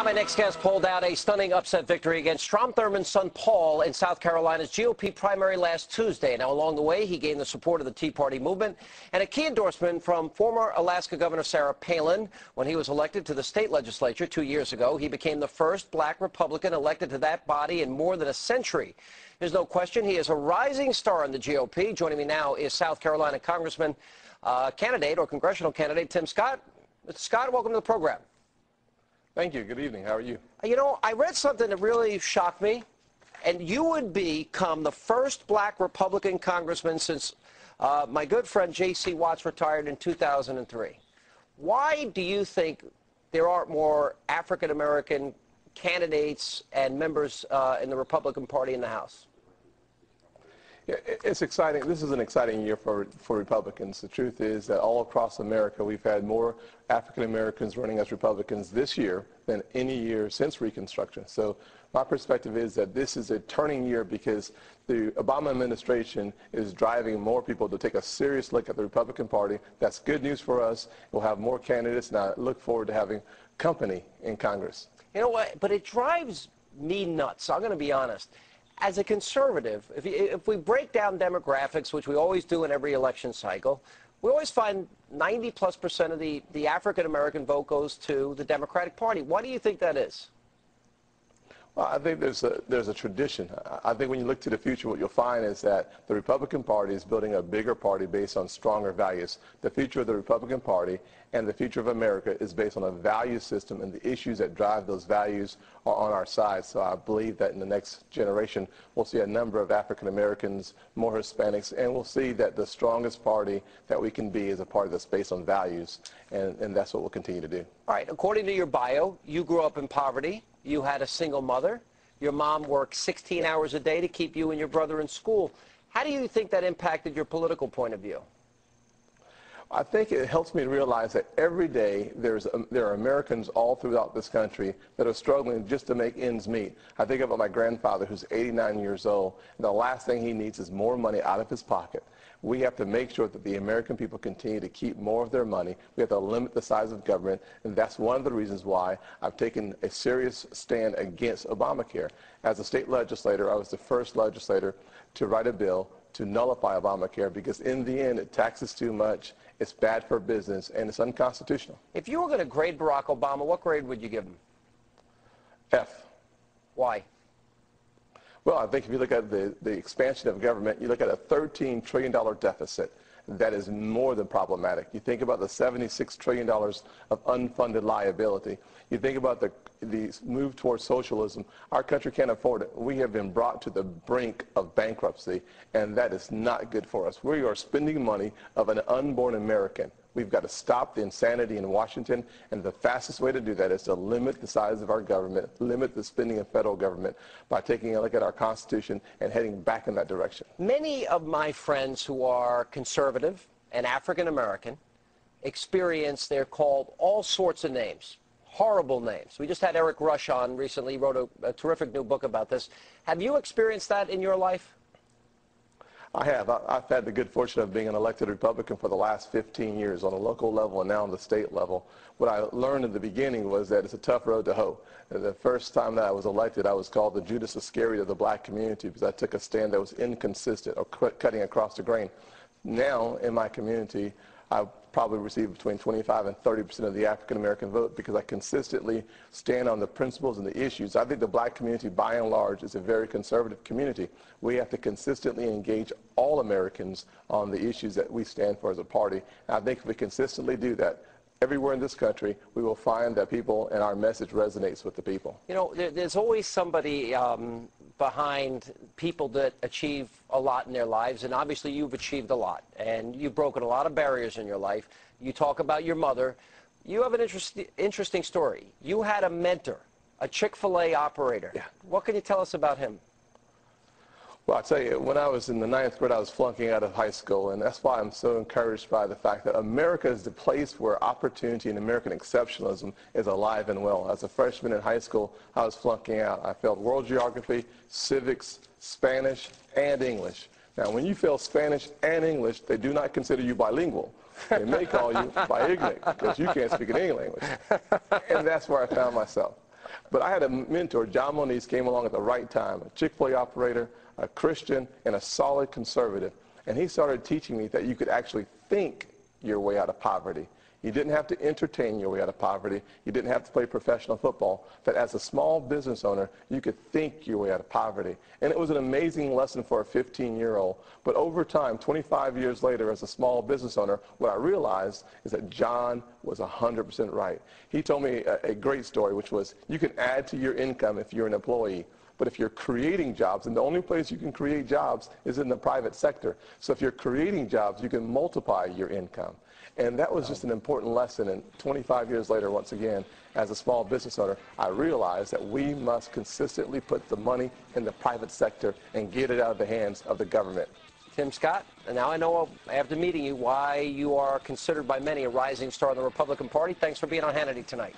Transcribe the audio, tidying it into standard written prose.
My next guest pulled out a stunning upset victory against Strom Thurmond's son Paul in South Carolina's GOP primary last Tuesday. Now, along the way, he gained the support of the Tea Party movement and a key endorsement from former Alaska Governor Sarah Palin. When he was elected to the state legislature 2 years ago, he became the first black Republican elected to that body in more than a century. There's no question he is a rising star in the GOP. Joining me now is South Carolina Congressman candidate or congressional candidate Tim Scott. Mr. Scott, welcome to the program. Thank you. Good evening. How are you? You know, I read something that really shocked me, and you would become the first black Republican congressman since my good friend J.C. Watts retired in 2003. Why do you think there aren't more African-American candidates and members in the Republican Party in the House? Yeah, it's exciting. This is an exciting year for Republicans. The truth is that all across America, we've had more African Americans running as Republicans this year than any year since Reconstruction. So my perspective is that this is a turning year because the Obama administration is driving more people to take a serious look at the Republican Party. That's good news for us. We'll have more candidates, and I look forward to having company in Congress. You know what? But it drives me nuts. I'm going to be honest. As a conservative, if we break down demographics, which we always do in every election cycle, we always find 90+% of the African-American vote goes to the Democratic Party. Why do you think that is? Well, I think there's a tradition. I think when you look to the future, what you'll find is that the Republican Party is building a bigger party based on stronger values. The future of the Republican Party and the future of America is based on a value system, and the issues that drive those values are on our side. So I believe that in the next generation, we'll see a number of African Americans, more Hispanics, and we'll see that the strongest party that we can be is a party that's based on values, and that's what we'll continue to do. All right. According to your bio, you grew up in poverty. You had a single mother. Your mom worked 16 hours a day to keep you and your brother in school. How do you think that impacted your political point of view? I think it helps me to realize that every day there are Americans all throughout this country that are struggling just to make ends meet. I think about my grandfather who's 89 years old, and the last thing he needs is more money out of his pocket. We have to make sure that the American people continue to keep more of their money. We have to limit the size of government, and that's one of the reasons why I've taken a serious stand against Obamacare. As a state legislator, I was the first legislator to write a bill to nullify Obamacare because in the end it taxes too much, it's bad for business, and it's unconstitutional. If you were going to grade Barack Obama, what grade would you give him? F. Why? Well, I think if you look at the expansion of government, you look at a $13 trillion deficit. That is more than problematic. You think about the $76 trillion of unfunded liability. You think about the move towards socialism. Our country can't afford it. We have been brought to the brink of bankruptcy, and that is not good for us. We are spending money of an unborn American. We've got to stop the insanity in Washington, and the fastest way to do that is to limit the size of our government, limit the spending of federal government by taking a look at our Constitution and heading back in that direction. Many of my friends who are conservative and African American experience, they're called all sorts of names, horrible names. We just had Eric Rush on recently. He wrote a terrific new book about this. Have you experienced that in your life? I have. I've had the good fortune of being an elected Republican for the last 15 years on a local level and now on the state level. What I learned in the beginning was that it's a tough road to hoe. The first time that I was elected, I was called the Judas Iscariot of the black community because I took a stand that was inconsistent or cutting across the grain. Now, in my community, I probably receive between 25 and 30% of the African-American vote because I consistently stand on the principles and the issues. I think the black community, by and large, is a very conservative community. We have to consistently engage all Americans on the issues that we stand for as a party. And I think if we consistently do that, everywhere in this country, we will find that people and our message resonates with the people. You know, there's always somebody behind people that achieve a lot in their lives, and obviously you've achieved a lot, and you've broken a lot of barriers in your life. You talk about your mother. You have an interesting story. You had a mentor, a Chick-fil-A operator. Yeah. What can you tell us about him? Well, I'll tell you, when I was in the 9th grade, I was flunking out of high school, and that's why I'm so encouraged by the fact that America is the place where opportunity and American exceptionalism is alive and well. As a freshman in high school, I was flunking out. I failed world geography, civics, Spanish, and English. Now, when you fail Spanish and English, they do not consider you bilingual. They may call you bi-ignorant because you can't speak any language. And that's where I found myself. But I had a mentor, John Moniz, came along at the right time, a Chick-fil-A operator, a Christian, and a solid conservative. And he started teaching me that you could actually think your way out of poverty. You didn't have to entertain your way out of poverty. You didn't have to play professional football. That as a small business owner, you could think your way out of poverty. And it was an amazing lesson for a 15-year-old. But over time, 25 years later, as a small business owner, what I realized is that John was 100% right. He told me a great story, which was you can add to your income if you're an employee. But if you're creating jobs, and the only place you can create jobs is in the private sector. So if you're creating jobs, you can multiply your income. And that was just an important lesson. And 25 years later, once again, as a small business owner, I realized that we must consistently put the money in the private sector and get it out of the hands of the government. Tim Scott, and now I know after meeting you why you are considered by many a rising star in the Republican Party. Thanks for being on Hanity tonight.